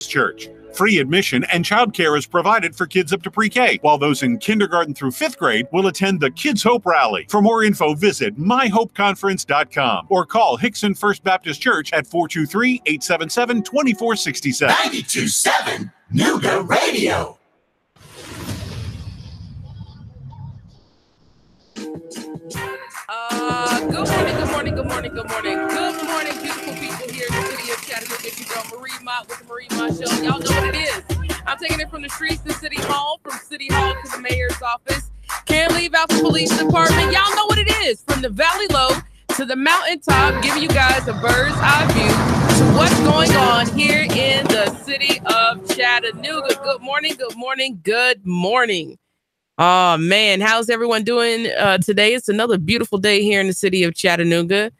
Baptist Church. Free admission and childcare is provided for kids up to pre-K, while those in kindergarten through 5th grade will attend the Kids Hope Rally. For more info, visit myhopeconference.com or call Hickson First Baptist Church at 423-877-2467. 92.7 Nooga Radio. Good morning, beautiful people here in the city of Chattanooga. It's your girl Marie Mott with the Marie Mott Show. Y'all know what it is. I'm taking it from the streets to City Hall, from City Hall to the mayor's office. Can't leave out the police department. Y'all know what it is. From the valley low to the mountaintop, giving you guys a bird's eye view to what's going on here in the city of Chattanooga. Good morning. Oh, man, how's everyone doing today? It's another beautiful day here in the city of Chattanooga.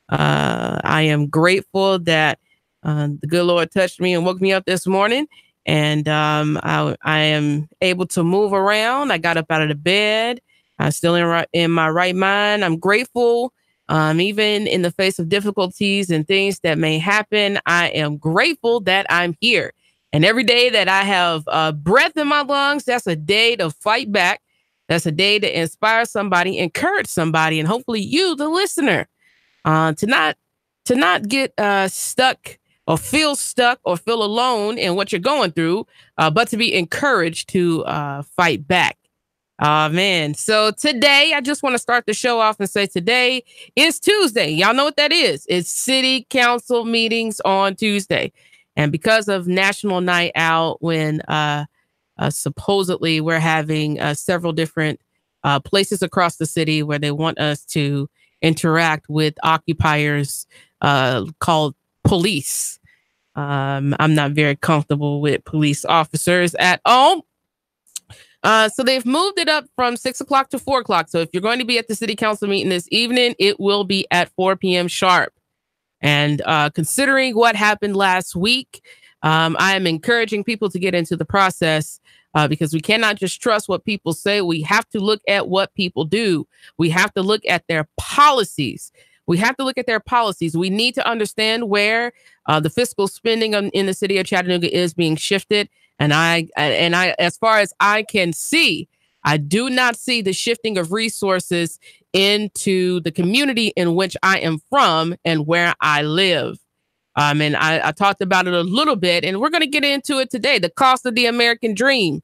I am grateful that the good Lord touched me and woke me up this morning, and I am able to move around. I got up out of the bed. I'm still in my right mind. I'm grateful, even in the face of difficulties and things that may happen. I am grateful that I'm here. And every day that I have breath in my lungs, that's a day to fight back. That's a day to inspire somebody, encourage somebody, and hopefully you, the listener, to not get stuck or feel alone in what you're going through, but to be encouraged to fight back. Man. So today, I just want to start the show off and say today is Tuesday. Y'all know what that is. It's city council meetings on Tuesday. And because of National Night Out, when supposedly we're having several different places across the city where they want us to interact with occupiers called police. I'm not very comfortable with police officers at all. So they've moved it up from 6 o'clock to 4 o'clock. So if you're going to be at the city council meeting this evening, it will be at 4 p.m. sharp. And considering what happened last week, I am encouraging people to get into the process because we cannot just trust what people say. We have to look at what people do. We have to look at their policies. We need to understand where the fiscal spending in the city of Chattanooga is being shifted. And I, as far as I can see, I do not see the shifting of resources into the community in which I am from and where I live. And I talked about it a little bit, and we're going to get into it today. The cost of the American dream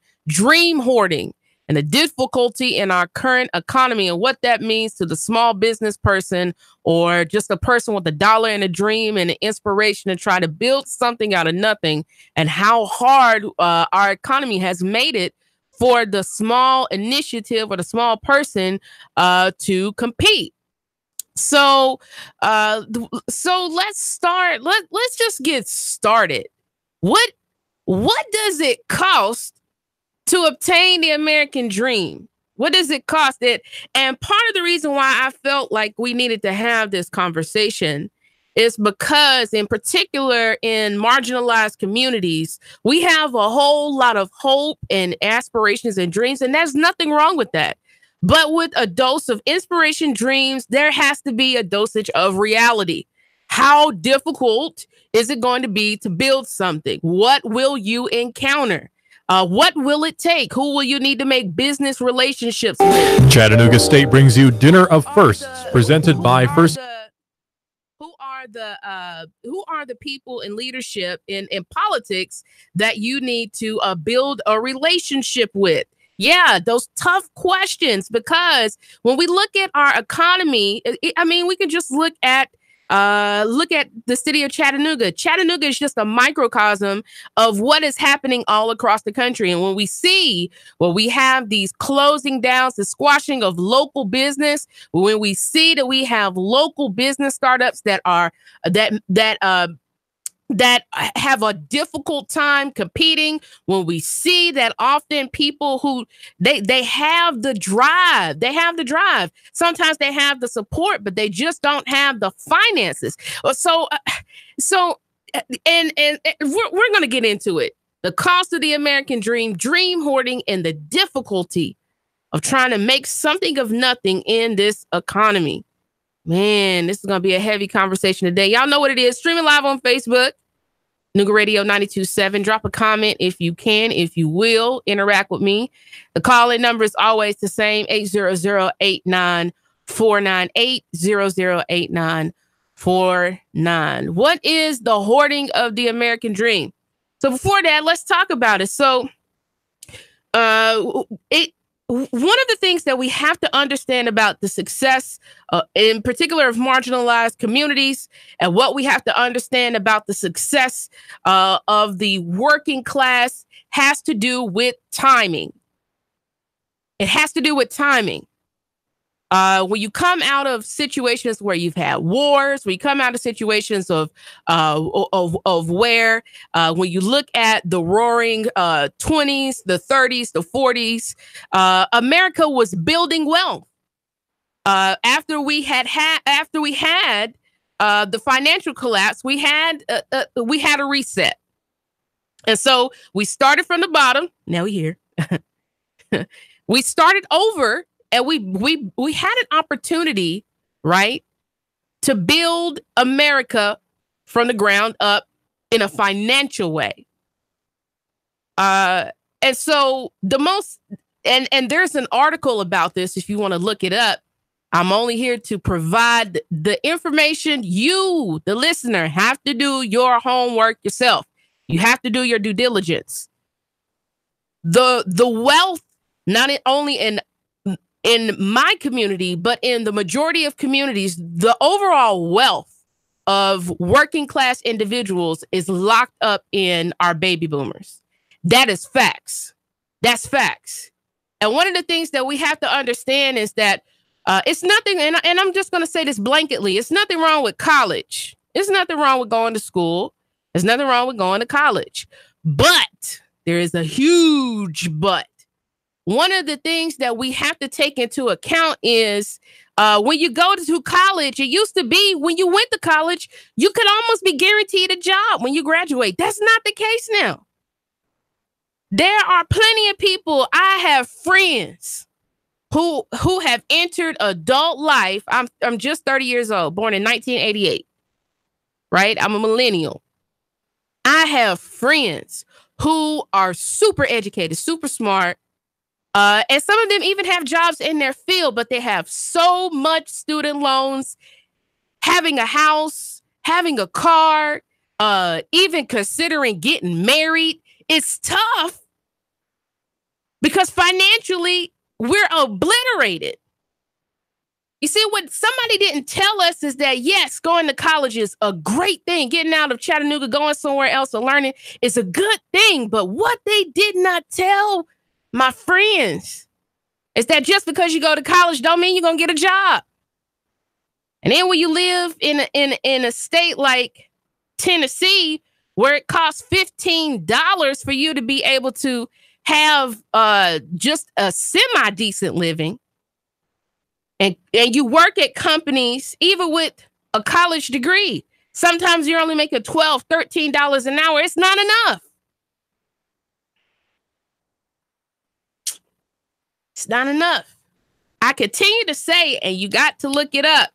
hoarding, and the difficulty in our current economy and what that means to the small business person or just a person with a dollar and a dream and an inspiration to try to build something out of nothing, and how hard our economy has made it for the small initiative or the small person to compete. So let's start. Let's just get started. What does it cost to obtain the American dream? What does it cost it? And part of the reason why I felt like we needed to have this conversation is because, in particular, in marginalized communities, we have a whole lot of hope and aspirations and dreams, and there's nothing wrong with that. But with a dose of inspiration, dreams, there has to be a dosage of reality. How difficult is it going to be to build something? What will you encounter? What will it take? Who will you need to make business relationships with? Chattanooga State brings you Dinner of Firsts, presented by First. Who are the people in leadership in politics that you need to build a relationship with? Yeah, those tough questions, because when we look at our economy, we can just look at the city of Chattanooga. Chattanooga is just a microcosm of what is happening all across the country. And when we see, we have these closing downs, the squashing of local business, when we see that we have local business startups that have a difficult time competing, when we see that often people who they have the drive, sometimes they have the support, but they just don't have the finances. So we're going to get into it. The cost of the American dream hoarding, and the difficulty of trying to make something of nothing in this economy. Man, this is going to be a heavy conversation today. Y'all know what it is. Streaming live on Facebook. Nougat Radio 92.7. Drop a comment if you can, if you will. Interact with me. The call-in number is always the same, 800-894-98, 008949. What is the hoarding of the American dream? So before that, let's talk about it. So one of the things that we have to understand about the success, in particular of marginalized communities, and what we have to understand about the success of the working class has to do with timing. It has to do with timing. When you come out of situations where you've had wars, when you come out of situations of where, when you look at the roaring 20s, the 30s, the 40s, America was building wealth. After we had the financial collapse, we had a reset, and so we started from the bottom. Now we're here. We started over. And we had an opportunity, right, to build America from the ground up in a financial way. And so and there's an article about this if you want to look it up. I'm only here to provide the information. You, the listener, have to do your homework yourself. You have to do your due diligence. The wealth, not only in my community, but in the majority of communities, the overall wealth of working class individuals is locked up in our baby boomers. That is facts. That's facts. And one of the things that we have to understand is that it's nothing, and I'm just going to say this blanketly, it's nothing wrong with college. There's nothing wrong with going to school. There's nothing wrong with going to college. But there is a huge but. One of the things that we have to take into account is when you go to college, it used to be when you went to college, you could almost be guaranteed a job when you graduate. That's not the case now. There are plenty of people. I have friends who have entered adult life. I'm just 30 years old, born in 1988, right? I'm a millennial. I have friends who are super educated, super smart. And some of them even have jobs in their field, but they have so much student loans, having a house, having a car, even considering getting married. It's tough because financially we're obliterated. You see, what somebody didn't tell us is that, yes, going to college is a great thing. Getting out of Chattanooga, going somewhere else and learning is a good thing. But what they did not tell my friends is that just because you go to college don't mean you're going to get a job. And then when you live in a state like Tennessee, where it costs $15 for you to be able to have just a semi-decent living, and you work at companies, even with a college degree, sometimes you're only making $12, $13 an hour. It's not enough. It's not enough. I continue to say, and you got to look it up,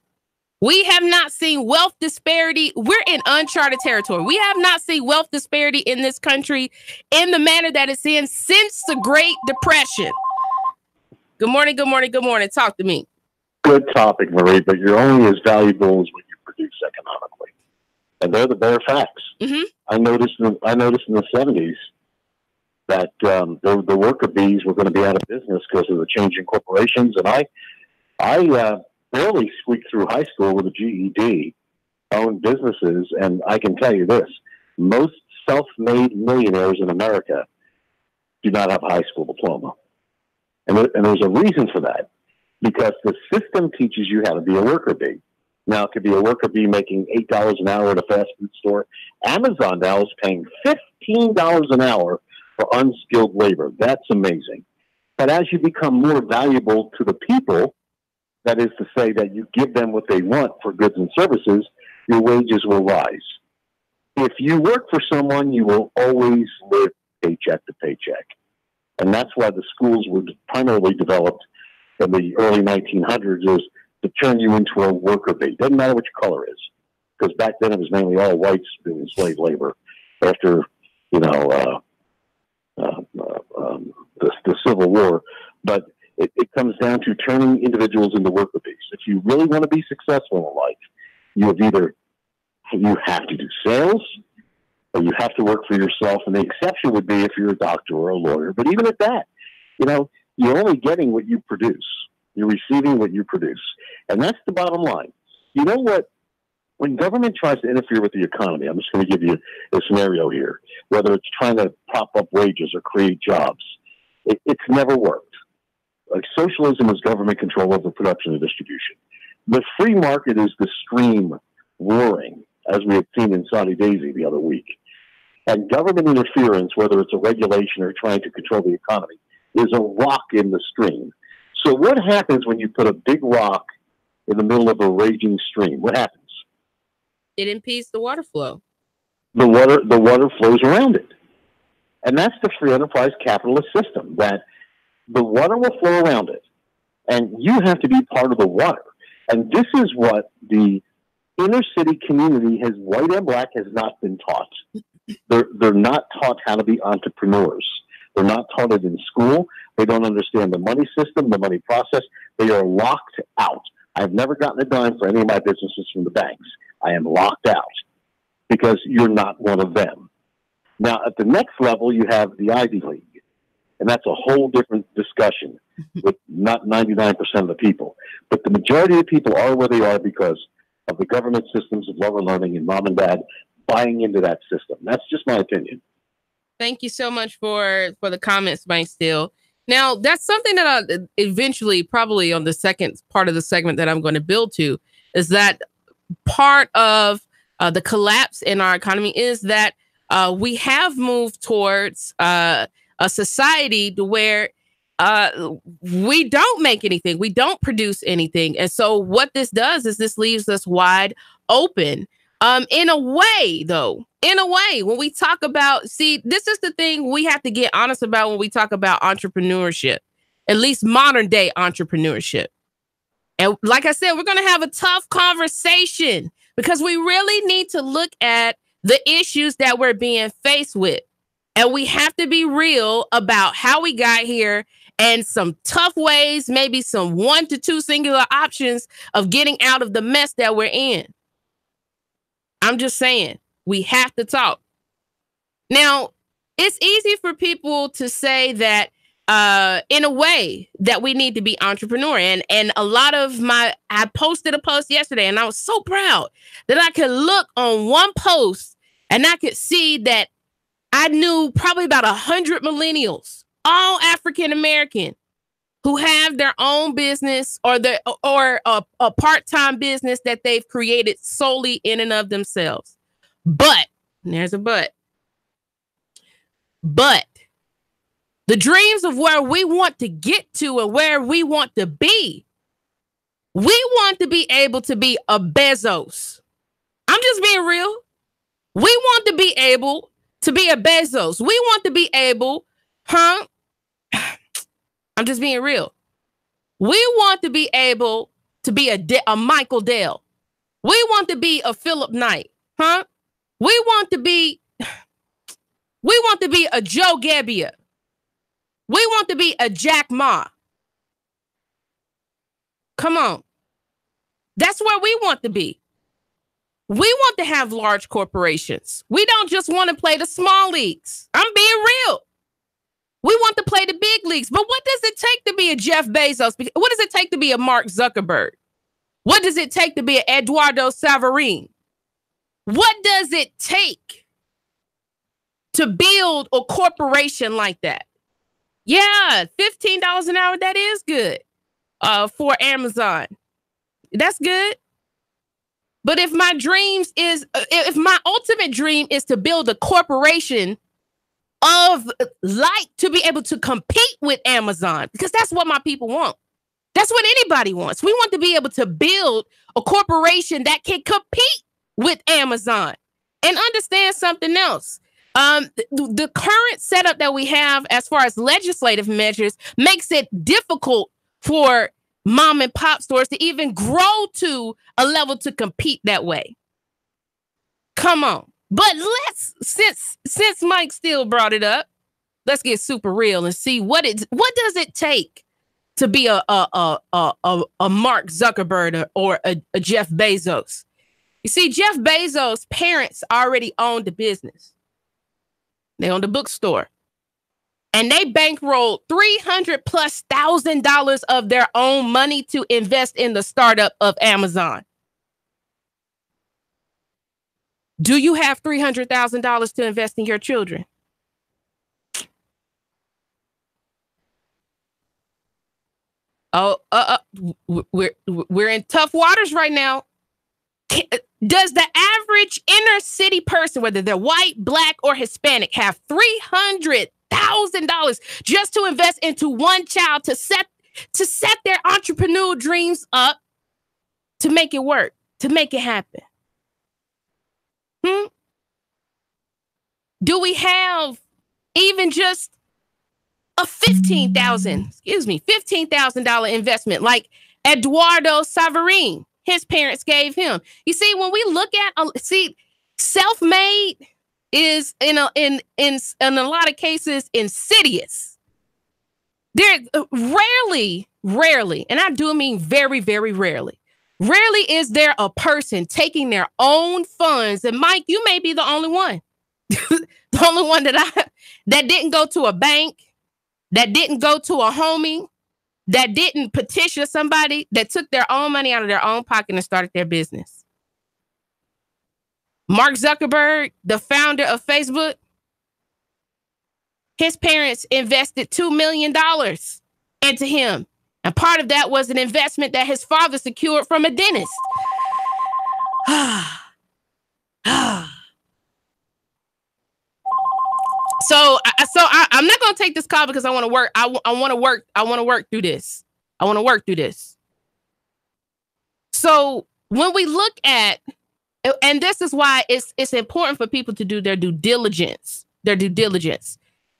we have not seen wealth disparity. We're in uncharted territory. We have not seen wealth disparity in this country in the manner that it's in since the Great Depression. Good morning, good morning, good morning. Talk to me. Good topic, Marie, but you're only as valuable as what you produce economically. And they're the bare facts. Mm-hmm. I noticed in the 70s that the worker bees were going to be out of business because of the changing corporations. And I barely squeaked through high school with a GED, owned businesses, and I can tell you this, most self-made millionaires in America do not have a high school diploma. And there's a reason for that, because the system teaches you how to be a worker bee. Now, it could be a worker bee making $8 an hour at a fast food store. Amazon now is paying $15 an hour for unskilled labor. That's amazing. But as you become more valuable to the people, that is to say that you give them what they want for goods and services, your wages will rise. If you work for someone, you will always live paycheck to paycheck. And that's why the schools were primarily developed in the early 1900s, is to turn you into a worker bee. Doesn't matter what your color is, because back then it was mainly all whites doing slave labor. after, you know, the Civil War. But it comes down to turning individuals into worker bees. If you really want to be successful in life, you have to do sales, or you have to work for yourself. And the exception would be if you're a doctor or a lawyer. But even at that, you know, you're only getting what you produce. You're receiving what you produce. And that's the bottom line. You know what? When government tries to interfere with the economy, I'm just going to give you a scenario here, whether it's trying to prop up wages or create jobs, it's never worked. Like socialism is government control over production and distribution. The free market is the stream roaring, as we had seen in Saudi Daisy the other week. And government interference, whether it's a regulation or trying to control the economy, is a rock in the stream. So what happens when you put a big rock in the middle of a raging stream? What happens? It impedes the water flow. The water flows around it. And that's the free enterprise capitalist system, that the water will flow around it. And you have to be part of the water. And this is what the inner city community, has white and black, has not been taught. They're not taught how to be entrepreneurs. They're not taught it in school. They don't understand the money system, the money process. They are locked out. I've never gotten a dime for any of my businesses from the banks. I am locked out because you're not one of them. Now, at the next level, you have the Ivy League. And that's a whole different discussion with not 99% of the people. But the majority of people are where they are because of the government systems of lower learning and mom and dad buying into that system. That's just my opinion. Thank you so much for the comments, Mike Steele. Now, that's something that I eventually, probably on the second part of the segment that I'm going to build to, is that part of the collapse in our economy is that we have moved towards a society to where we don't make anything. We don't produce anything. And so what this does is this leaves us wide open. In a way, when we talk about, this is the thing we have to get honest about when we talk about entrepreneurship, at least modern day entrepreneurship. And like I said, we're going to have a tough conversation because we really need to look at the issues that we're being faced with. And we have to be real about how we got here and some tough ways, maybe some 1 to 2 singular options of getting out of the mess that we're in. I'm just saying, we have to talk. Now, it's easy for people to say that in a way that we need to be entrepreneur. And a lot of I posted a post yesterday and I was so proud that I could look on one post and I could see that I knew probably about 100 millennials, all African-American, who have their own business or a part-time business that they've created solely in and of themselves. But, and there's a but the dreams of where we want to get to and where we want to be, we want to be able to be a Bezos. I'm just being real. We want to be able to be a Bezos. We want to be able, I'm just being real. We want to be able to be a Michael Dell. We want to be a Philip Knight, We want to be a Joe Gebbia. We want to be a Jack Ma. Come on. That's where we want to be. We want to have large corporations. We don't just want to play the small leagues. I'm being real. We want to play the big leagues. But what does it take to be a Jeff Bezos? What does it take to be a Mark Zuckerberg? What does it take to be an Eduardo Savarino? What does it take to build a corporation like that? Yeah, $15 an hour, that is good for Amazon. That's good. But if my ultimate dream is to build a corporation of to be able to compete with Amazon, because that's what my people want. That's what anybody wants. We want to be able to build a corporation that can compete with Amazon. And understand something else. The current setup that we have as far as legislative measures makes it difficult for mom and pop stores to even grow to a level to compete that way. Come on. But since Mike still brought it up, let's get super real and see what does it take to be a Mark Zuckerberg or a Jeff Bezos. You see, Jeff Bezos' parents already owned the business. They owned a bookstore. And they bankrolled $300,000+ of their own money to invest in the startup of Amazon. Do you have $300,000 to invest in your children? Oh, we're in tough waters right now. Does the average inner city person, whether they're white, black, or Hispanic, have $300,000 just to invest into one child to set their entrepreneurial dreams up, to make it work, to make it happen? Do we have even just a $15,000 investment like Eduardo Savarine, his parents gave him? You see, when we look at self-made is in a lot of cases insidious. There rarely, and I do mean very, very rarely is there a person taking their own funds. And Mike, you may be the only one, the only one that didn't go to a bank, that didn't go to a homie, that didn't petition somebody, that took their own money out of their own pocket and started their business. Mark Zuckerberg, the founder of Facebook, his parents invested $2 million into him. And part of that was an investment that his father secured from a dentist. So I'm not going to take this call because I want to work. I want to work through this. So when we look at, and this is why it's important for people to do their due diligence.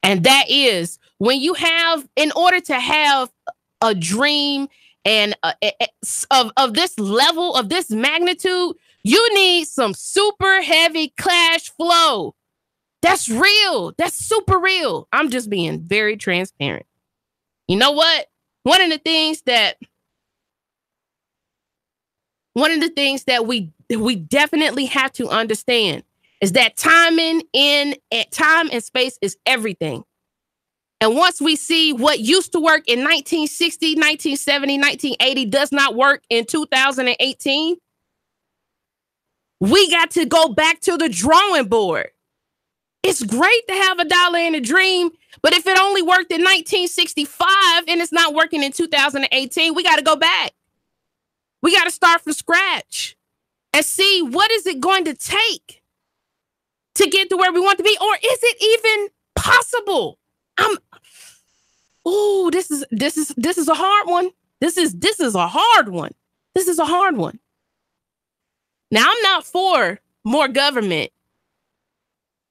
And that is when you have, in order to have a dream and of this level, of this magnitude, you need some super heavy cash flow. That's real. That's super real. I'm just being very transparent. You know what? One of the things that we definitely have to understand is that time and space is everything. And once we see what used to work in 1960, 1970, 1980 does not work in 2018, we got to go back to the drawing board. It's great to have a dollar and a dream, but if it only worked in 1965 and it's not working in 2018, we got to go back. We got to start from scratch and see what is it going to take to get to where we want to be, or is it even possible? This is a hard one. This is a hard one. Now, I'm not for more government.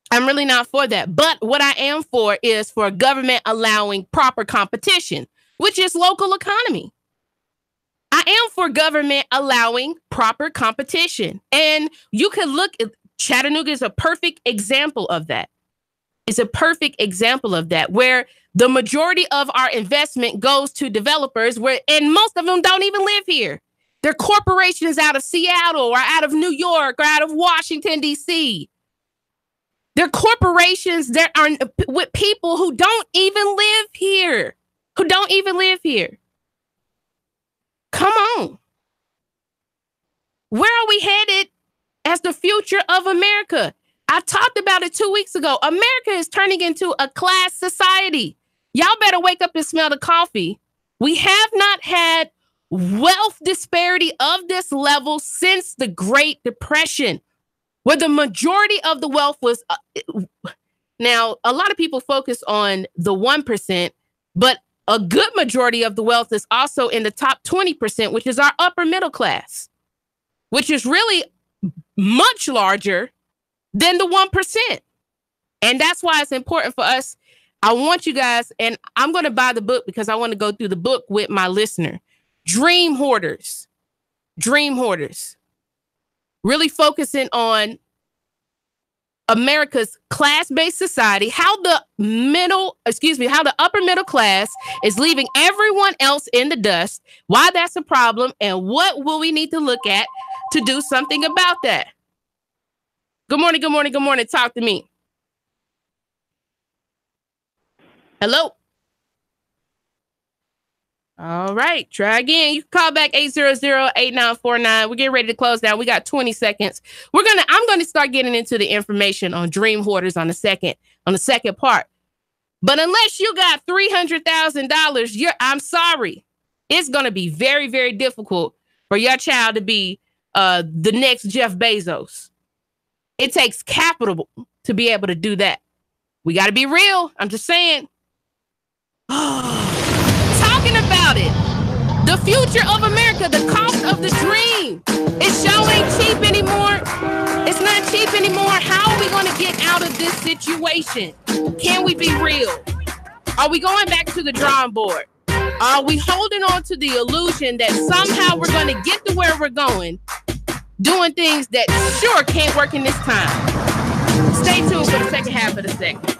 I'm really not for that. But what I am for is for government allowing proper competition, which is local economy. I am for government allowing proper competition. And you can look at Chattanooga is a perfect example of that. It's a perfect example of that, where the majority of our investment goes to developers and most of them don't even live here. They're corporations out of Seattle or out of New York or out of Washington, D.C. They're corporations that are with people who don't even live here. Come on. Where are we headed as the future of America? I talked about it 2 weeks ago. America is turning into a class society. Y'all better wake up and smell the coffee. We have not had wealth disparity of this level since the Great Depression, where the majority of the wealth was. Now, a lot of people focus on the 1%, but a good majority of the wealth is also in the top 20%, which is our upper middle class, which is really much larger than the 1%. And that's why it's important for us. I want you guys, and I'm going to buy the book because I want to go through the book with my listener. Dream Hoarders. Really focusing on America's class-based society, how the upper middle class is leaving everyone else in the dust, why that's a problem, and what will we need to look at to do something about that. Good morning, good morning, good morning. Talk to me. Hello. All right, try again. You can call back 800-8949. We're getting ready to close down. We got 20 seconds. I'm gonna start getting into the information on dream hoarders on the second part. But unless you got $300,000, I'm sorry. It's gonna be very, very difficult for your child to be the next Jeff Bezos. It takes capital to be able to do that. We got to be real. I'm just saying. Talking about it. The future of America, the cost of the dream. It sure ain't cheap anymore. It's not cheap anymore. How are we going to get out of this situation? Can we be real? Are we going back to the drawing board? Are we holding on to the illusion that somehow we're going to get to where we're going, doing things that sure can't work in this time? Stay tuned for the second half of the segment.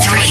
3, 2,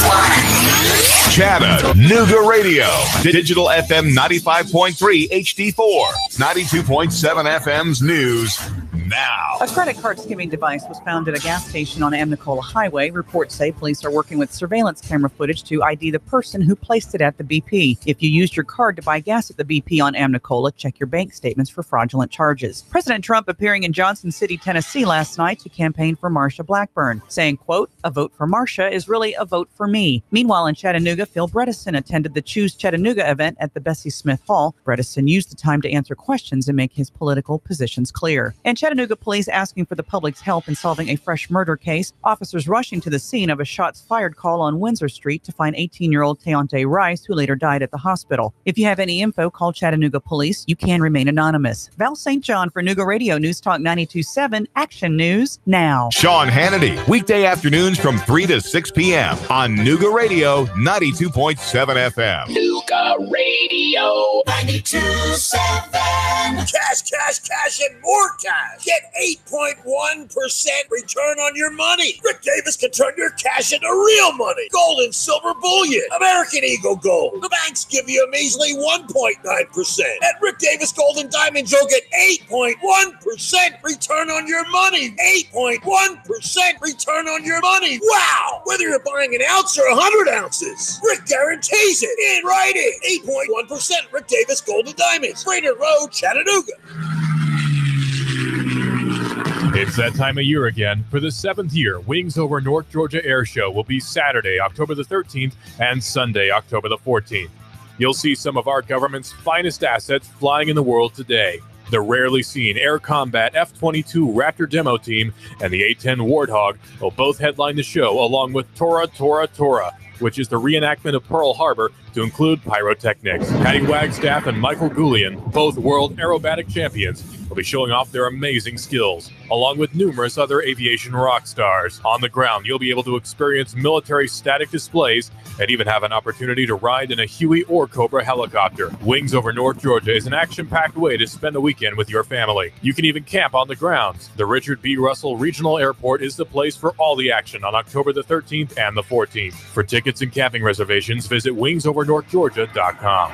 1. Chattanooga Radio. Digital FM 95.3 HD4. 92.7 FM's news now. A credit card skimming device was found at a gas station on Amnicola Highway. Reports say police are working with surveillance camera footage to ID the person who placed it at the BP. If you used your card to buy gas at the BP on Amnicola, check your bank statements for fraudulent charges. President Trump appearing in Johnson City, Tennessee last night to campaign for Marsha Blackburn, saying, quote, "A vote for Marsha is really a vote for me." Meanwhile, in Chattanooga, Phil Bredesen attended the Choose Chattanooga event at the Bessie Smith Hall. Bredesen used the time to answer questions and make his political positions clear. And Chattanooga police asking for the public's help in solving a fresh murder case. Officers rushing to the scene of a shots fired call on Windsor Street to find 18-year-old Teontae Rice, who later died at the hospital. If you have any info, call Chattanooga Police. You can remain anonymous. Val St. John for Nooga Radio News Talk 92.7 Action News Now. Sean Hannity, weekday afternoons from 3 to 6 p.m. on Nooga Radio 92.7 FM. Nooga Radio 92.7. Cash, and more cash. Get 8.1% return on your money. Rick Davis can turn your cash into real money. Gold and silver bullion. American Eagle Gold. The banks give you a measly 1.9%. At Rick Davis Gold and Diamonds, you'll get 8.1% return on your money. 8.1% return on your money. Wow! Whether you're buying an ounce or 100 ounces, Rick guarantees it in writing. 8.1% Rick Davis Gold and Diamonds. Brainerd Road, Chattanooga. It's that time of year again. For the 7th year, Wings Over North Georgia Air Show will be Saturday, October the 13th, and Sunday, October the 14th. You'll see some of our government's finest assets flying in the world today. The rarely seen Air Combat F-22 Raptor demo team and the A-10 Warthog will both headline the show, along with Tora, which is the reenactment of Pearl Harbor to include pyrotechnics. Patty Wagstaff and Michael Goulian, both world aerobatic champions, will be showing off their amazing skills, along with numerous other aviation rock stars. On the ground, you'll be able to experience military static displays and even have an opportunity to ride in a Huey or Cobra helicopter. Wings Over North Georgia is an action-packed way to spend the weekend with your family. You can even camp on the grounds. The Richard B. Russell Regional Airport is the place for all the action on October the 13th and the 14th. For tickets and camping reservations, visit wingsovernorthgeorgia.com.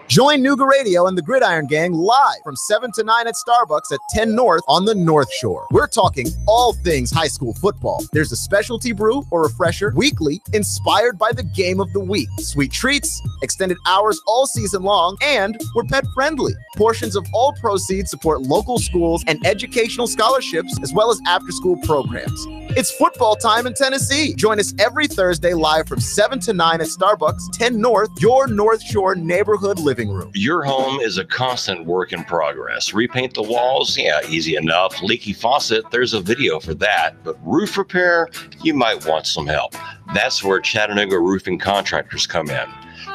Join Nooga Radio and the Gridiron Gang live from 7 to 9 at Starbucks at 10 North on the North Shore. We're talking all things high school football. There's a specialty brew or refresher weekly inspired by the game of the week. Sweet treats, extended hours all season long, and we're pet friendly. Portions of all proceeds support local schools and educational scholarships, as well as after-school programs. It's football time in Tennessee. Join us every Thursday live from 7 to 9 at Starbucks, 10 North, your North Shore neighborhood living room. Your home is a constant work in progress. Repaint the walls? Yeah, easy enough. Leaky faucet? There's a video for that. But roof repair? You might want some help. That's where Chattanooga Roofing Contractors come in.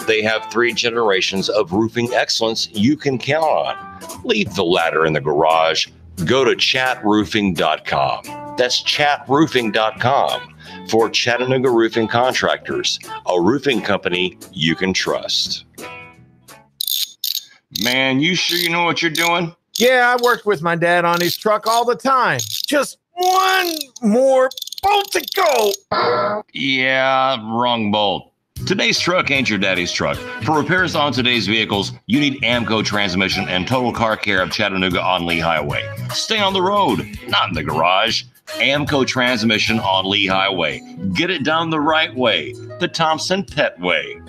They have 3 generations of roofing excellence you can count on. Leave the ladder in the garage. Go to chatroofing.com. That's chatroofing.com for Chattanooga Roofing Contractors, a roofing company you can trust. Man, you sure you know what you're doing? Yeah, I worked with my dad on his truck all the time. Just one more bolt to go. Yeah, wrong bolt. Today's truck ain't your daddy's truck. For repairs on today's vehicles, you need Amco Transmission and Total Car Care of Chattanooga on Lee Highway. Stay on the road, not in the garage. Amco Transmission on Lee Highway. Get it done the right way. The Thompson Pet Way.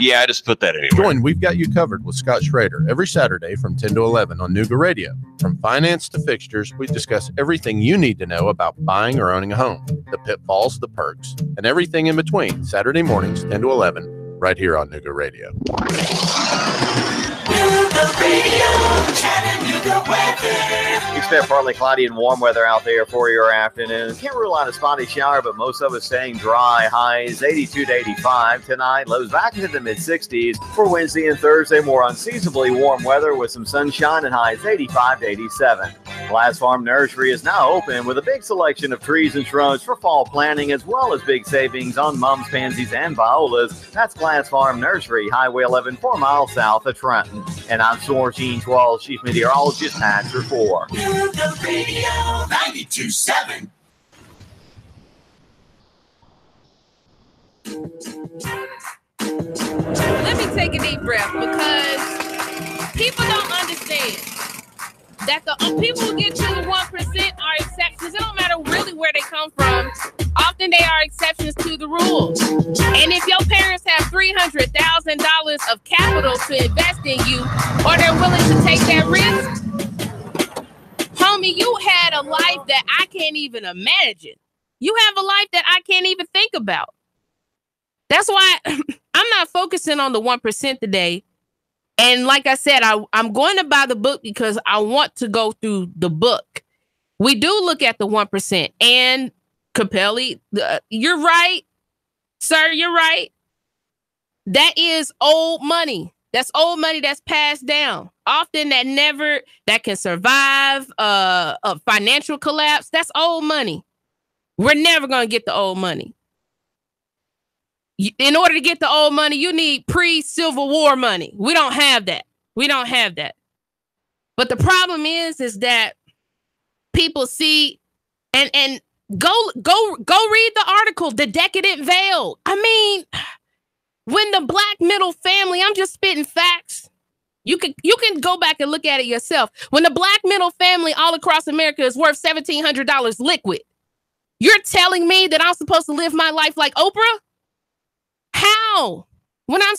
Yeah, I just put that anywhere. Join We've Got You Covered with Scott Schrader every Saturday from 10 to 11 on Nooga Radio. From finance to fixtures, we discuss everything you need to know about buying or owning a home, the pitfalls, the perks, and everything in between. Saturday mornings, 10 to 11, right here on Nooga Radio. Nooga Radio, Chattanooga weather. Expect partly cloudy and warm weather out there for your afternoon. Can't rule out a spotty shower, but most of us staying dry. Highs 82 to 85 tonight. Lows back into the mid-60s for Wednesday and Thursday. More unseasonably warm weather with some sunshine and highs 85 to 87. Glass Farm Nursery is now open with a big selection of trees and shrubs for fall planting, as well as big savings on mums, pansies, and violas. That's Glass Farm Nursery, Highway 11, 4 miles south of Trenton. And I'm Source Gene 12, Chief Meteorologist Patrick 4. Nooga Radio 92.7. Let me take a deep breath because people don't understand that the people who get to the 1% are exceptions. It don't matter really where they come from. Often they are exceptions to the rule. And if your parents have $300,000 of capital to invest in you, or they're willing to take that risk, homie, you had a life that I can't even imagine. You have a life that I can't even think about. That's why I'm not focusing on the 1% today. And like I said, I'm going to buy the book because I want to go through the book. We do look at the 1%. And Capelli, you're right. Sir, you're right. That is old money. That's old money that's passed down. Often that can survive a financial collapse. That's old money. We're never going to get the old money. In order to get the old money, you need pre-Civil War money. We don't have that. But the problem is that people see and go read the article, The Decadent Veil. I mean, when the black middle family, I'm just spitting facts. You can go back and look at it yourself. When the black middle family all across America is worth $1,700 liquid, you're telling me that I'm supposed to live my life like Oprah? How? When I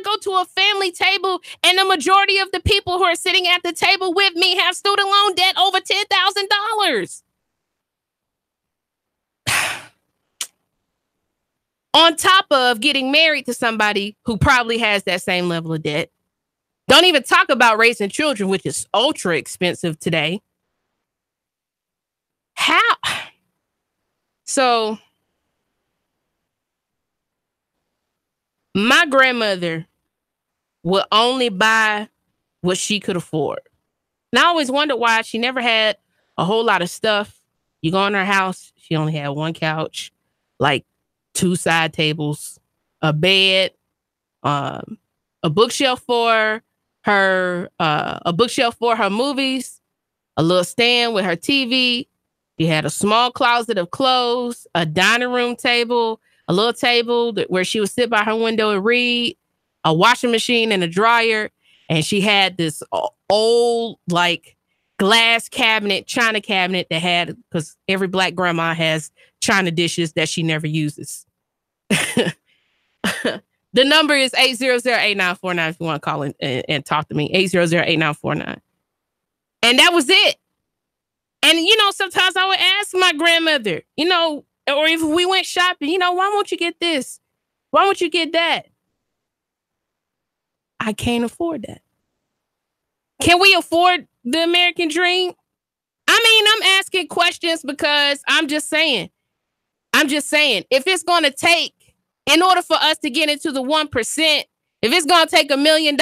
go to a family table and the majority of the people who are sitting at the table with me have student loan debt over $10,000. On top of getting married to somebody who probably has that same level of debt. Don't even talk about raising children, which is ultra expensive today. How? So my grandmother would only buy what she could afford. And I always wondered why she never had a whole lot of stuff. You go in her house, she only had one couch, like 2 side tables, a bed, a bookshelf for her, movies, a little stand with her TV. She had a small closet of clothes, a dining room table, a little table where she would sit by her window and read, a washing machine and a dryer. And she had this old, like, glass cabinet, china cabinet that had, because every black grandma has china dishes that she never uses. The number is 800-8949 if you want to call in and talk to me. 800-8949. And that was it. And, sometimes I would ask my grandmother, or if we went shopping, why won't you get this? Why won't you get that? I can't afford that. Can we afford the American dream? I mean, I'm asking questions because I'm just saying, if it's going to take, in order for us to get into the 1%, if it's going to take $1 million,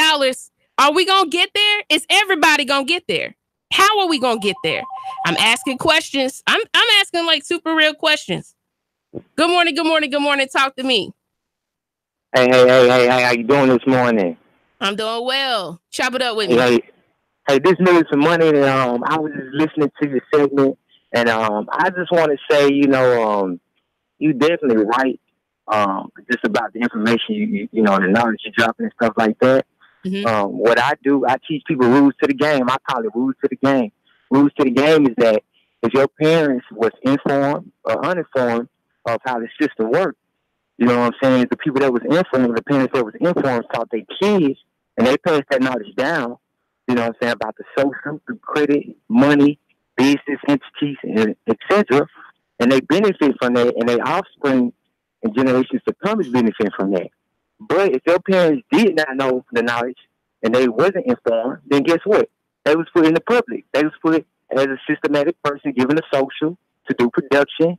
are we going to get there? Is everybody going to get there? How are we going to get there? I'm asking questions. I'm asking like super real questions. Good morning. Talk to me. Hey, how you doing this morning? I'm doing well. Chop it up with me. Hey, this needs some money. And, I was just listening to your segment, and I just want to say, you definitely right. Just about the information you know, the knowledge you're dropping and stuff like that. Mm-hmm. What I do, I teach people rules to the game. I call it rules to the game. Rules to the game is that if your parents was informed or uninformed of how the system worked, you know what I'm saying? The people that was informed, the parents that was informed taught their kids, and they passed that knowledge down, you know what I'm saying, about the social, the credit, money, business entities, and etc. And they benefit from that, and their offspring and generations to come is benefit from that. But if your parents did not know the knowledge and they wasn't informed, then guess what? They was put in the public. They was put as a systematic person given a social to do production,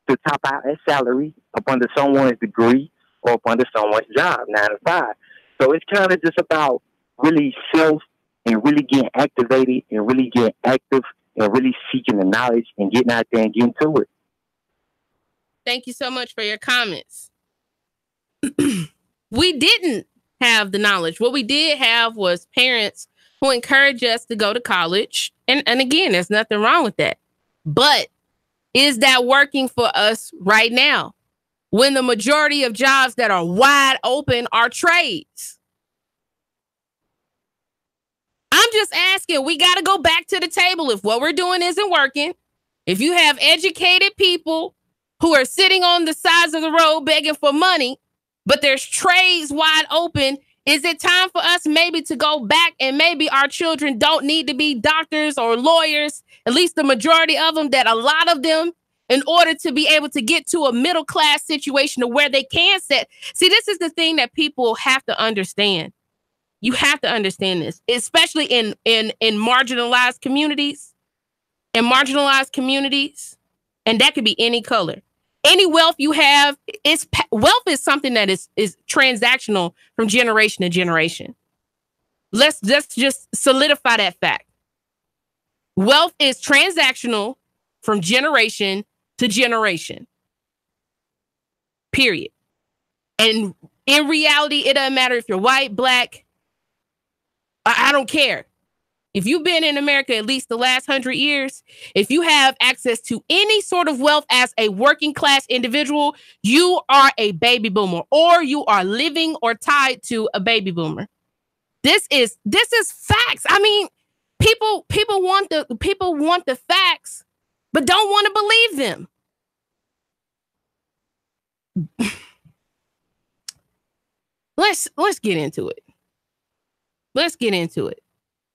to top out a salary up under someone's degree or up under someone's job, 9 to 5. So it's kind of just about really self and really getting activated and really getting active and really seeking the knowledge and getting out there and getting to it. Thank you so much for your comments. We didn't have the knowledge. What we did have was parents who encouraged us to go to college. And again, there's nothing wrong with that. But is that working for us right now? When the majority of jobs that are wide open are trades. I'm just asking, we got to go back to the table if what we're doing isn't working. If you have educated people who are sitting on the sides of the road begging for money, but there's trades wide open, is it time for us maybe to go back and maybe our children don't need to be doctors or lawyers, at least the majority of them, that a lot of them, in order to be able to get to a middle class situation to where they can set. See, this is the thing that people have to understand. You have to understand this, especially in marginalized communities, and that could be any color. Any wealth you have, wealth is something that is transactional from generation to generation. Let's just solidify that fact. Wealth is transactional from generation to generation. Period. And in reality, it doesn't matter if you're white, black. I don't care. If you've been in America at least the last 100 years, if you have access to any sort of wealth as a working class individual, you are a baby boomer, or you are living or tied to a baby boomer. This is facts. I mean, people want the facts, but don't want to believe them. Let's get into it. Let's get into it.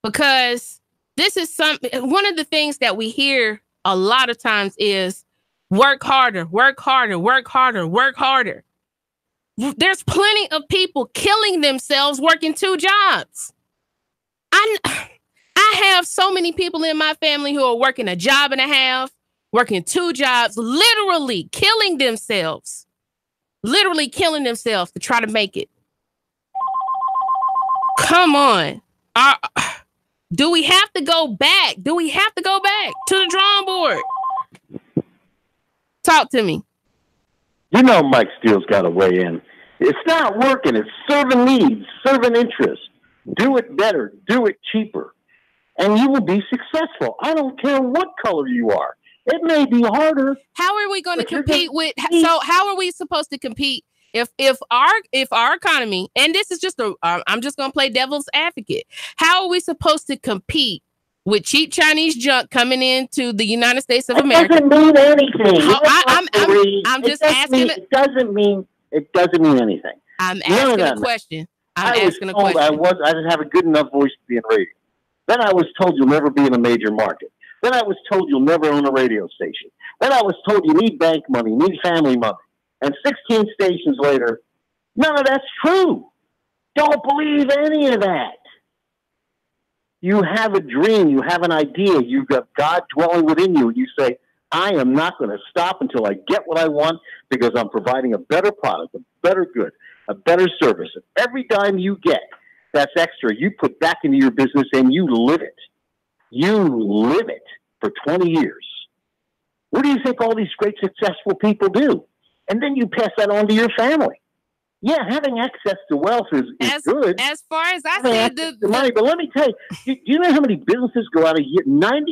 Because this is one of the things that we hear a lot of times is work harder, work harder, work harder, work harder. There's plenty of people killing themselves working 2 jobs. I have so many people in my family who are working a job and a half, working 2 jobs, literally killing themselves to try to make it. Come on. Do we have to go back? Do we have to go back to the drawing board? Talk to me. You know Mike Steele's got to weigh in. It's not working. It's serving needs, serving interests. Do it better. Do it cheaper. And you will be successful. I don't care what color you are. It may be harder. How are we going to compete with? So how are we supposed to compete if our economy, and this is just I'm just going to play devil's advocate. How are we supposed to compete with cheap Chinese junk coming into the United States of America? It doesn't mean anything. I'm just asking. It doesn't mean anything. I'm asking a question. I didn't have a good enough voice to be in radio. Then I was told you'll never be in a major market. Then I was told you'll never own a radio station. Then I was told you need bank money, you need family money. And 16 stations later, none of that's true. Don't believe any of that. You have a dream. You have an idea. You've got God dwelling within you. You say, I am not going to stop until I get what I want because I'm providing a better product, a better good, a better service. And every dime you get, that's extra, you put back into your business and you live it. You live it for 20 years. What do you think all these great successful people do? And then you pass that on to your family. Yeah, having access to wealth is good. As far as I said, the money. But let me tell you, do you know how many businesses go out a year? 95%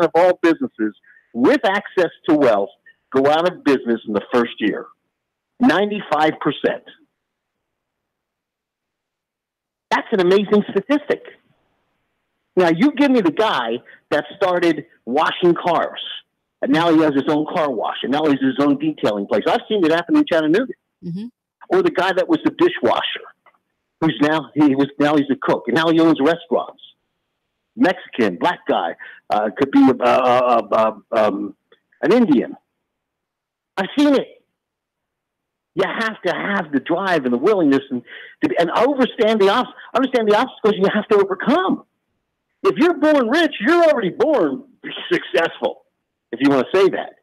of all businesses with access to wealth go out of business in the first year. 95%. That's an amazing statistic. Now, you give me the guy that started washing cars, and now he has his own car wash, and now he's his own detailing place. I've seen it happen in Chattanooga. Mm-hmm. Or the guy that was the dishwasher, who's now he's a cook, and now he owns restaurants. Mexican, black guy, could be an Indian. I've seen it. You have to have the drive and the willingness and understand the obstacles you have to overcome. If you're born rich, you're already born successful, if you want to say that.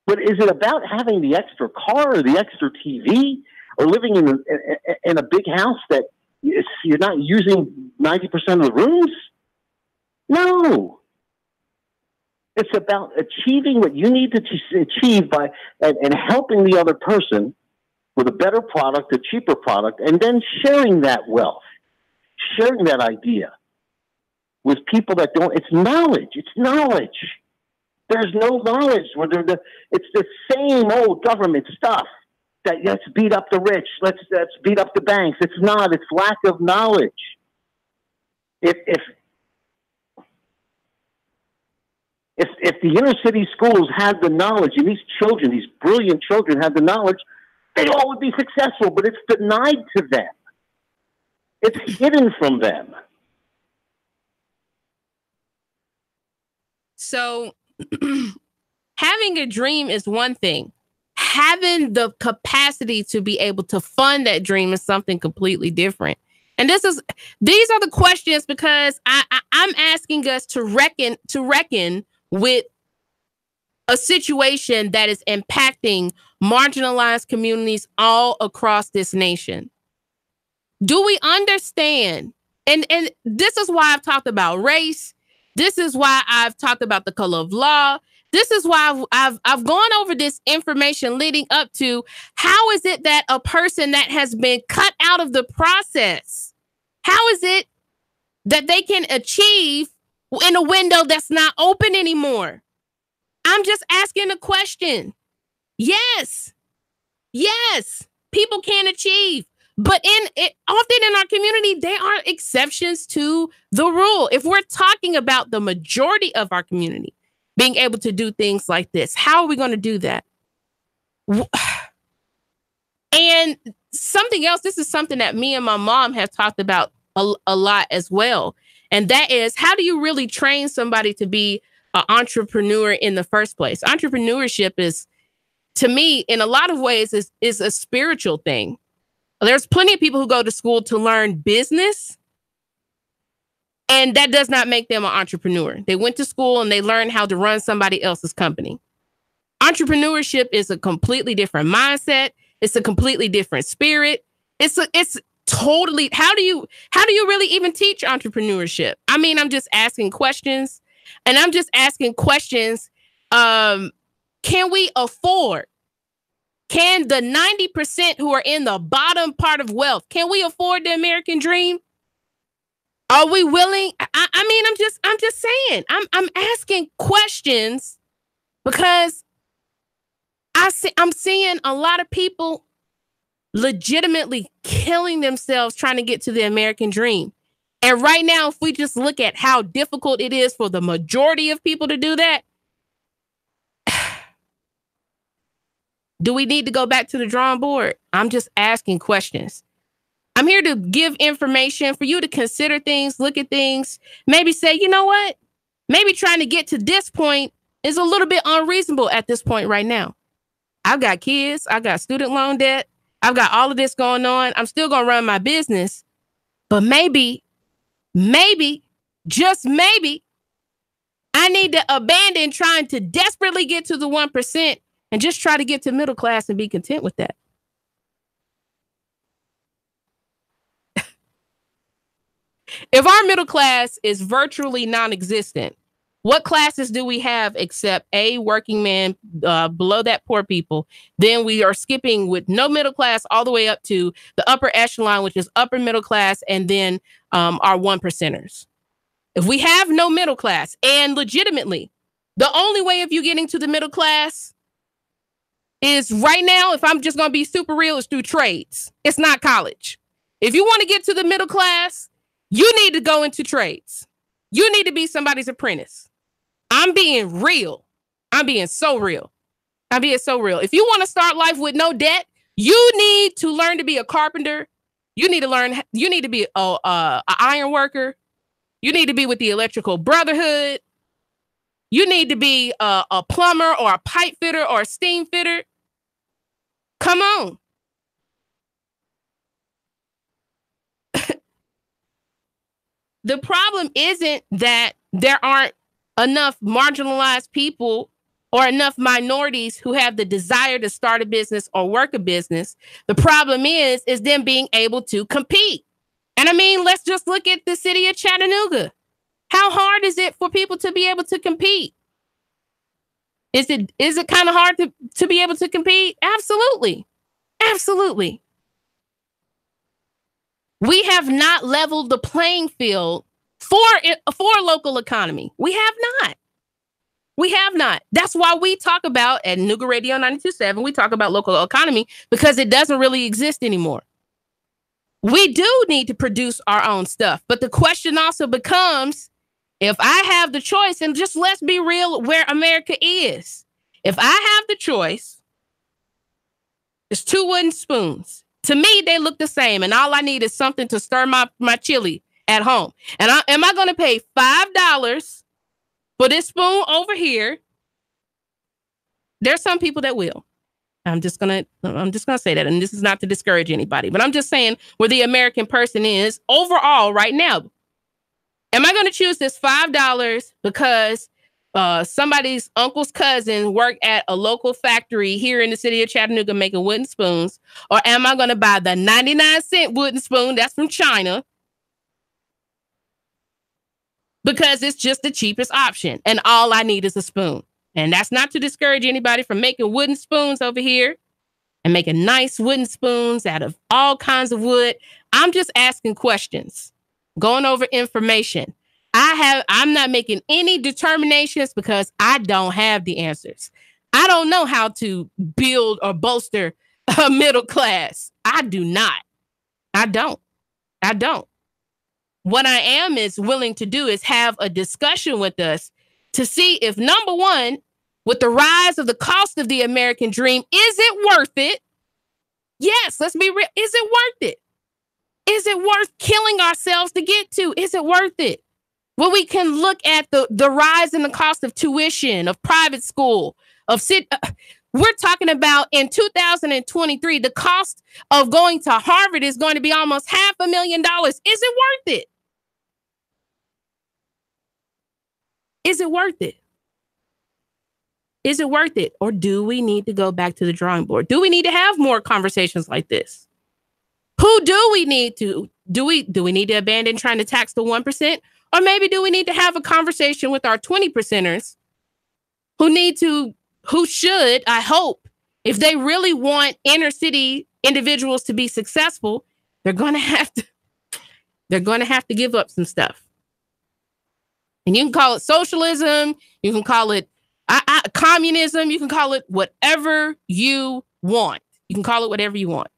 But is it about having the extra car or the extra TV or living in a big house that you're not using 90% of the rooms? No. It's about achieving what you need to achieve and helping the other person with a better product, a cheaper product, and then sharing that wealth, sharing that idea with people that don't. It's knowledge. It's knowledge. There's no knowledge. It's the same old government stuff that let's beat up the rich, let's beat up the banks. It's not. It's lack of knowledge. If the inner city schools had the knowledge, and these children, these brilliant children had the knowledge, they all would be successful, but it's denied to them. It's hidden from them. So having a dream is one thing. Having the capacity to be able to fund that dream is something completely different. And these are the questions because I'm asking us to reckon with a situation that is impacting marginalized communities all across this nation. Do we understand? And this is why I've talked about race. This is why I've talked about the color of law. This is why I've gone over this information leading up to how is it that a person that has been cut out of the process, how is it that they can achieve in a window that's not open anymore? I'm just asking a question. Yes, people can achieve. But often in our community, there are exceptions to the rule. If we're talking about the majority of our community being able to do things like this, how are we going to do that? And something else, this is something that me and my mom have talked about a lot as well. And that is, how do you really train somebody to be an entrepreneur in the first place? Entrepreneurship is, to me, in a lot of ways, is a spiritual thing. There's plenty of people who go to school to learn business, and that does not make them an entrepreneur. They went to school and they learned how to run somebody else's company. Entrepreneurship is a completely different mindset. It's a completely different spirit. It's totally, how do you really even teach entrepreneurship? I mean, I'm just asking questions, and I'm just asking questions. Can we afford? Can the 90% who are in the bottom part of wealth, can we afford the American dream? Are we willing? I mean, I'm just saying, I'm asking questions because I'm seeing a lot of people legitimately killing themselves trying to get to the American dream. And right now, if we just look at how difficult it is for the majority of people to do that, do we need to go back to the drawing board? I'm just asking questions. I'm here to give information for you to consider things, look at things, maybe say, you know what? Maybe trying to get to this point is a little bit unreasonable at this point right now. I've got kids. I've got student loan debt. I've got all of this going on. I'm still going to run my business. But maybe, just maybe, I need to abandon trying to desperately get to the 1% and just try to get to middle class and be content with that. If our middle class is virtually non-existent, What classes do we have except a working man, below that poor people? Then we are skipping with no middle class all the way up to the upper echelon, which is upper middle class, and then our 1%ers. If we have no middle class, and legitimately, the only way of you getting to the middle class is right now, if I'm just going to be super real, is through trades. It's not college. If you want to get to the middle class, you need to go into trades. You need to be somebody's apprentice. I'm being real. I'm being so real. I'm being so real. If you want to start life with no debt, you need to learn to be a carpenter. You need to be an iron worker. You need to be with the electrical brotherhood. You need to be a plumber or a pipe fitter or a steam fitter. Come on. The problem isn't that there aren't enough marginalized people or enough minorities who have the desire to start a business or work a business. The problem is them being able to compete. And I mean, let's just look at the city of Chattanooga. How hard is it for people to be able to compete? Is it kind of hard to be able to compete? Absolutely. Absolutely. We have not leveled the playing field for local economy. We have not. We have not. That's why we talk about at Nooga Radio 92.7, we talk about local economy because it doesn't really exist anymore. We do need to produce our own stuff. But the question also becomes, if I have the choice, and just let's be real where America is. If I have the choice, there's 2 wooden spoons. To me, they look the same. And all I need is something to stir my chili at home. And am I going to pay $5 for this spoon over here? There's some people that will. I'm just gonna say that, and this is not to discourage anybody, but I'm just saying where the American person is overall right now. Am I going to choose this $5 because somebody's uncle's cousin worked at a local factory here in the city of Chattanooga making wooden spoons, or am I going to buy the 99-cent wooden spoon that's from China because it's just the cheapest option and all I need is a spoon? And that's not to discourage anybody from making wooden spoons over here and making nice wooden spoons out of all kinds of wood. I'm just asking questions, going over information. I'm not making any determinations because I don't have the answers. I don't know how to build or bolster a middle class. I do not. I don't. What I am is willing to do is have a discussion with us to see if, number one, with the rise of the cost of the American dream, is it worth it? Yes, let's be real. Is it worth it? Is it worth killing ourselves to get to? Is it worth it? Well, we can look at the rise in the cost of tuition, of private school, we're talking about in 2023, the cost of going to Harvard is going to be almost $500,000. Is it worth it? Is it worth it? Is it worth it? Or do we need to go back to the drawing board? Do we need to have more conversations like this? Who do we need to? Do we need to abandon trying to tax the 1%? Or maybe do we need to have a conversation with our 20%ers who should, I hope, if they really want inner city individuals to be successful, they're going to have to give up some stuff. And you can call it socialism, you can call it communism, you can call it whatever you want. You can call it whatever you want.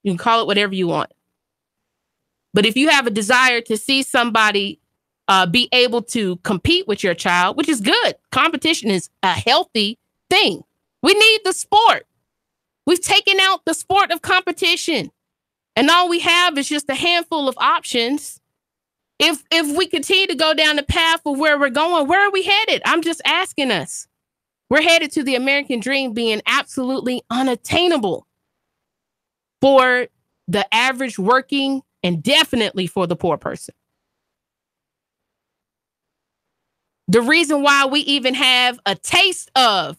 You can call it whatever you want. But if you have a desire to see somebody be able to compete with your child, which is good. Competition is a healthy thing. We need the sport. We've taken out the sport of competition. And all we have is just a handful of options. If we continue to go down the path of where we're going, where are we headed? I'm just asking us. We're headed to the American dream being absolutely unattainable for the average working and definitely for the poor person. The reason why we even have a taste of,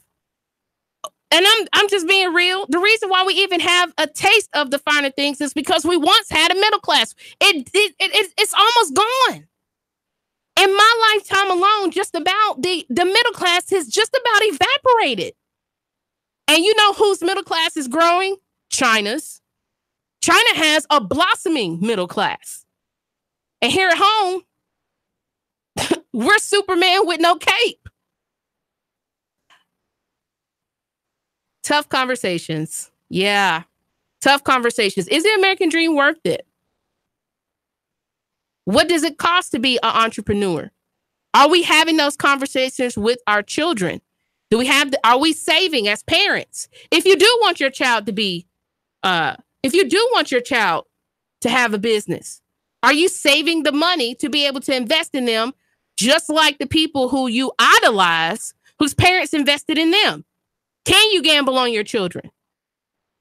and I'm just being real, the reason why we even have a taste of the finer things is because we once had a middle class. It's almost gone. In my lifetime alone, just about the middle class has just about evaporated. And you know whose middle class is growing? China's. China has a blossoming middle class. And here at home, we're Superman with no cape. Tough conversations. Yeah. Tough conversations. Is the American dream worth it? What does it cost to be an entrepreneur? Are we having those conversations with our children? Are we saving as parents? If you do want your child to be, if you do want your child to have a business, are you saving the money to be able to invest in them, just like the people who you idolize, whose parents invested in them? Can you gamble on your children?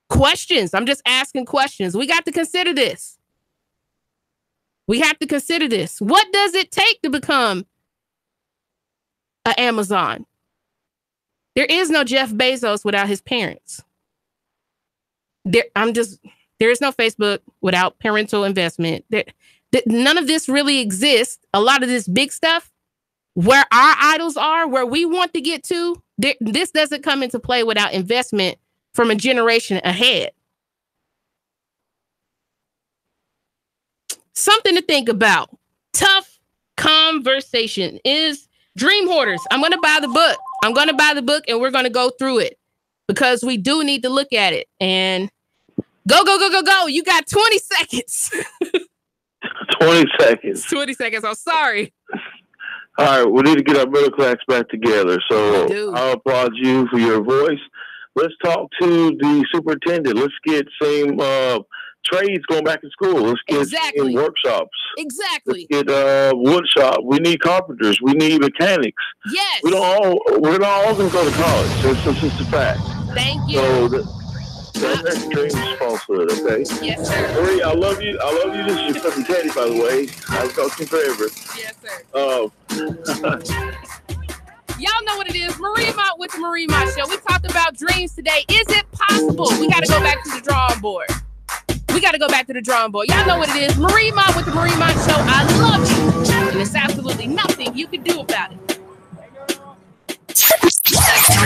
Questions. I'm just asking questions. We got to consider this. We have to consider this. What does it take to become an Amazon? There is no Jeff Bezos without his parents. There is no Facebook without parental investment. None of this really exists. A lot of this big stuff, where our idols are, where we want to get to, this doesn't come into play without investment from a generation ahead. Something to think about. Tough conversation is Dream Hoarders. I'm going to buy the book. I'm going to buy the book and we're going to go through it because we do need to look at it. And go. You got 20 seconds. 20 seconds. 20 seconds. I'm sorry. All right, we need to get our middle class back together. So I applaud you for your voice. Let's talk to the superintendent. Let's get some trades going back to school. Let's get some workshops. Exactly. Let's get wood shop. We need carpenters. We need mechanics. Yes. We're not all going to go to college. That's just a fact. Thank you. So that dream is falsehood, okay? Yes, sir. Marie, I love you. I love you. This is your cousin Teddy, by the way. I've talked to you forever. Yes, sir. Y'all know what it is. Marie Mott with the Marie Mott Show. We talked about dreams today. Is it possible? We got to go back to the drawing board. Y'all know what it is. Marie Mott with the Marie Mott Show. I love you. And there's absolutely nothing you can do about it. 3, 2,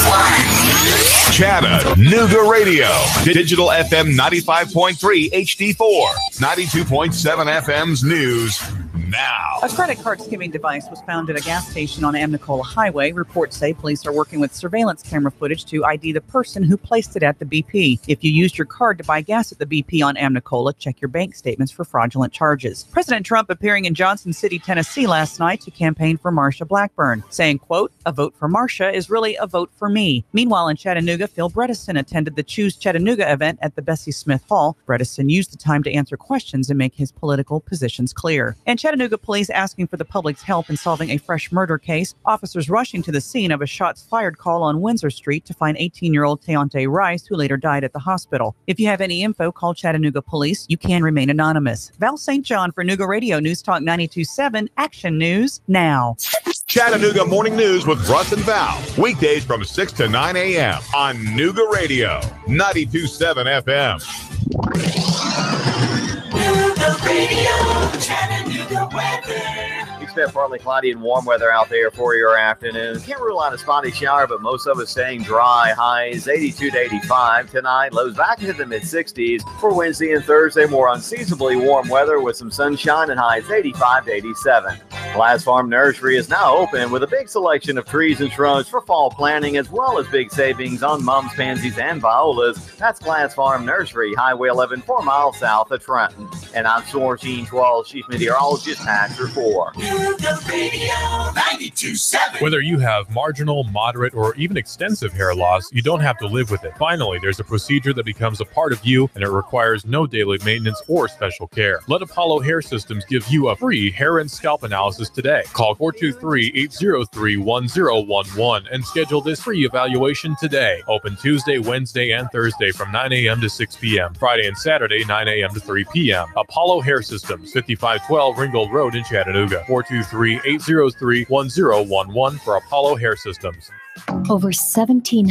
1. Chattanooga Radio. Digital FM 95.3 HD4. 92.7 FM's news now. A credit card skimming device was found at a gas station on Amnicola Highway. Reports say police are working with surveillance camera footage to ID the person who placed it at the BP. If you used your card to buy gas at the BP on Amnicola, check your bank statements for fraudulent charges. President Trump appearing in Johnson City, Tennessee last night to campaign for Marsha Blackburn, saying, quote, "A vote for Marsha is really a vote for me." Meanwhile, in Chattanooga, Phil Bredesen attended the Choose Chattanooga event at the Bessie Smith Hall. Bredesen used the time to answer questions and make his political positions clear. And Chattanooga police asking for the public's help in solving a fresh murder case. Officers rushing to the scene of a shots fired call on Windsor Street to find 18-year-old Teontae Rice, who later died at the hospital. If you have any info, call Chattanooga Police. You can remain anonymous. Val St. John for Nooga Radio News Talk 92.7 Action News now. Chattanooga Morning News with Russ and Val. Weekdays from 6 to 9 a.m. on Nooga Radio 92.7 FM. Nooga Radio, Chattanooga weather. Expect partly cloudy and warm weather out there for your afternoon. Can't rule out a spotty shower, but most of us staying dry. Highs 82 to 85 tonight. Lows back into the mid-60s. For Wednesday and Thursday, more unseasonably warm weather with some sunshine and highs 85 to 87. Glass Farm Nursery is now open with a big selection of trees and shrubs for fall planting, as well as big savings on mums, pansies, and violas. That's Glass Farm Nursery, Highway 11, 4 miles south of Trenton. And I'm Source 12 Chief Meteorologist Patrick 4. Nooga Radio 92.7. Whether you have marginal, moderate, or even extensive hair loss, you don't have to live with it. Finally, there's a procedure that becomes a part of you, and it requires no daily maintenance or special care. Let Apollo Hair Systems give you a free hair and scalp analysis today. Call 423-803-1011 and schedule this free evaluation today. Open Tuesday, Wednesday, and Thursday from 9 a.m. to 6 p.m. Friday and Saturday, 9 a.m. to 3 p.m. Apollo Hair Systems, 5512 Ringgold Road in Chattanooga. 423-803-1011 for Apollo Hair Systems. Over 17